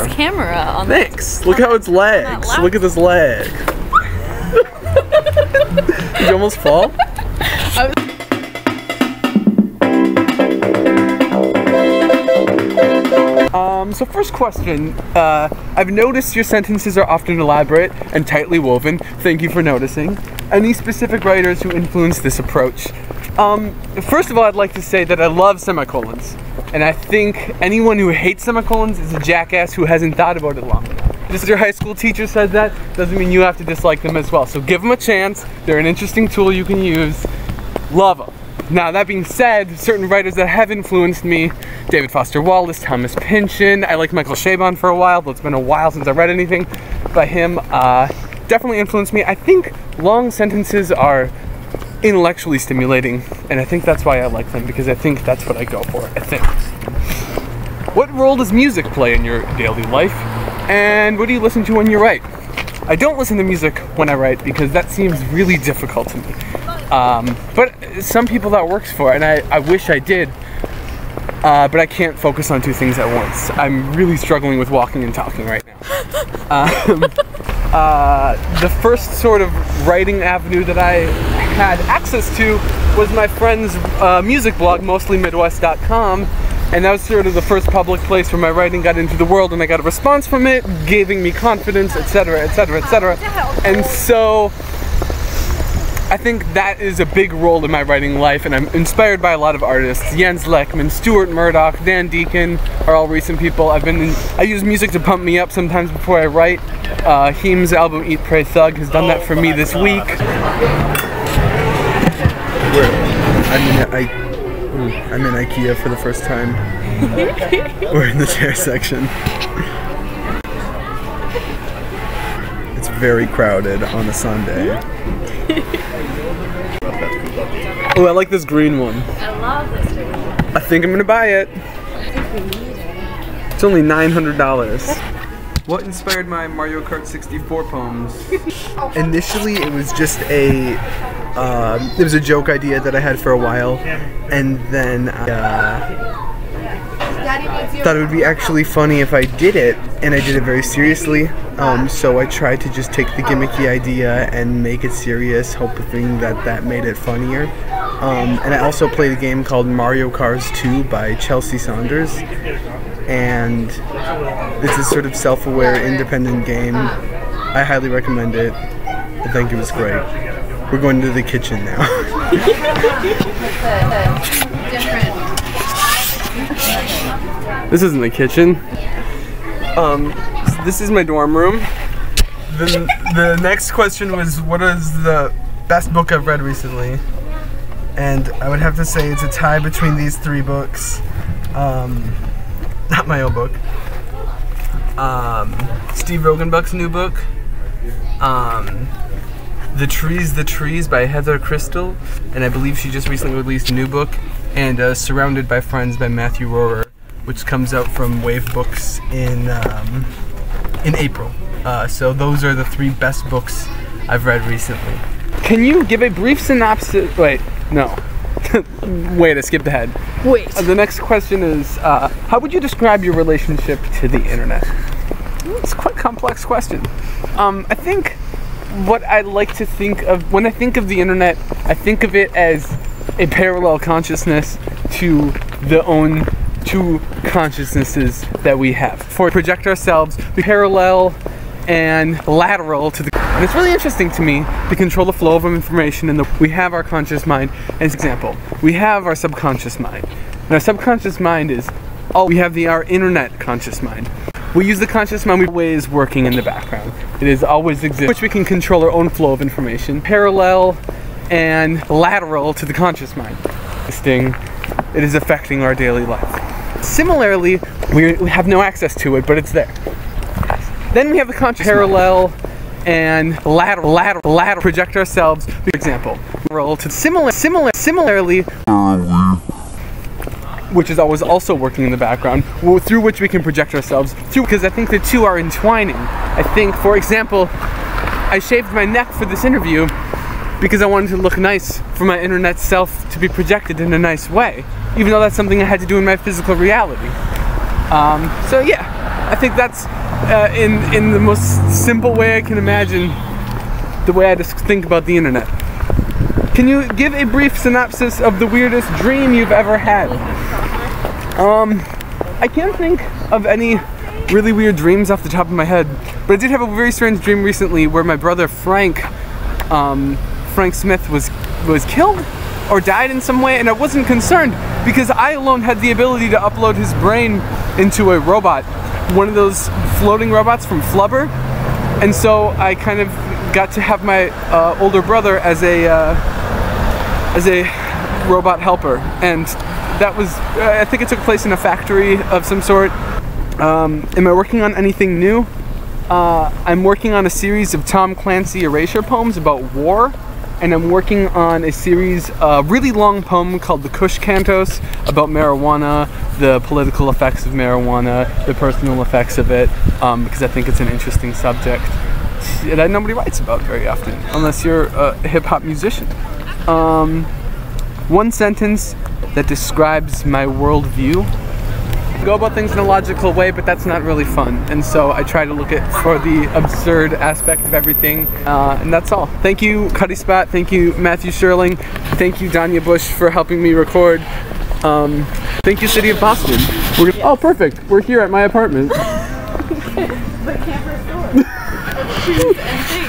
nice camera on Thanks. Look how it's legs. Look at this leg. Did you almost fall? So first question, I've noticed your sentences are often elaborate and tightly woven. Thank you for noticing. Any specific writers who influence this approach? First of all, I'd like to say that I love semicolons. And I think anyone who hates semicolons is a jackass who hasn't thought about it long enough. Just your high school teacher said that, doesn't mean you have to dislike them as well. So give them a chance. They're an interesting tool you can use. Love them. Now, that being said, certain writers that have influenced me, David Foster Wallace, Thomas Pynchon, I liked Michael Chabon for a while, though it's been a while since I read anything by him, definitely influenced me. I think long sentences are intellectually stimulating, and I think that's why I like them, because I think that's what I go for, I think. What role does music play in your daily life, and what do you listen to when you write? I don't listen to music when I write because that seems really difficult to me. But some people that works for, and I wish I did, but I can't focus on two things at once. I'm really struggling with walking and talking right now. The first sort of writing avenue that I had access to was my friend's music blog, moslymidwest.com, and that was sort of the first public place where my writing got into the world, and I got a response from it, giving me confidence, etc., etc., etc. And so I think that is a big role in my writing life, and I'm inspired by a lot of artists. Jens Lekman, Stuart Murdoch, Dan Deacon are all recent people. I use music to pump me up sometimes before I write. Heem's album Eat, Pray, Thug has done that for me this week. I'm in IKEA for the first time. We're in the chair section. It's very crowded on a Sunday. Oh, I like this green one. I love this green one. I think I'm gonna buy it. I think we need it. It's only $900. What inspired my Mario Kart 64 poems? Initially, it was just it was a joke idea that I had for a while, and then thought it would be actually funny if I did it, and I did it very seriously. So I tried to just take the gimmicky idea and make it serious, hoping that made it funnier. And I also played a game called Mario Kart 2 by Chelsea Saunders, and it's a sort of self-aware, independent game. I highly recommend it. I think it was great. We're going to the kitchen now. This isn't the kitchen. This is my dorm room. The next question was, what is the best book I've read recently? And I would have to say it's a tie between these three books. Not my own book. Steve Rogenbuck's new book. The Trees by Heather Crystal, and I believe she just recently released a new book. And Surrounded by Friends by Matthew Rohrer, which comes out from Wave Books in April. So those are the three best books I've read recently. Can you give a brief synopsis? Wait, no. Wait, I skipped ahead. Wait. The next question is, how would you describe your relationship to the internet? It's quite a complex question. I think what I like to think of, when I think of the internet, I think of it as a parallel consciousness to the own two consciousnesses that we have. For project ourselves, we parallel and lateral to the, and it's really interesting to me to control the flow of information. And we have our conscious mind. As an example, we have our subconscious mind. And our subconscious mind is, we have our internet conscious mind. We use the conscious mind always working in the background. It is always exists, which we can control our own flow of information. Parallel and lateral to the conscious mind. It is affecting our daily life. Similarly, we have no access to it, but it's there. Then we have the conscious parallel and lateral project ourselves. For example, to similarly, which is always also working in the background, through which we can project ourselves through, because I think the two are entwining. I think, for example, I shaved my neck for this interview because I wanted to look nice for my internet self to be projected in a nice way, even though that's something I had to do in my physical reality. So yeah, I think that's in the most simple way I can imagine the way I just think about the internet. Can you give a brief synopsis of the weirdest dream you've ever had? I can't think of any really weird dreams off the top of my head, but I did have a very strange dream recently where my brother Frank Smith was killed or died in some way, and I wasn't concerned because I alone had the ability to upload his brain into a robot, one of those floating robots from Flubber, and so I kind of got to have my older brother as a robot helper, and that was, I think it took place in a factory of some sort. Am I working on anything new? I'm working on a series of Tom Clancy erasure poems about war, and I'm working on a series, really long poem called the Kush Cantos about marijuana, the political effects of marijuana, the personal effects of it, because I think it's an interesting subject that nobody writes about very often, unless you're a hip-hop musician. One sentence that describes my worldview. Go about things in a logical way, but that's not really fun, and so I try to look for the absurd aspect of everything, and that's all. Thank you, Cutty Spot. Thank you, Matthew Sherling. Thank you, Danya Bush, for helping me record. Thank you, City of Boston. Oh, perfect. We're here at my apartment. The camera store. Shoes and things.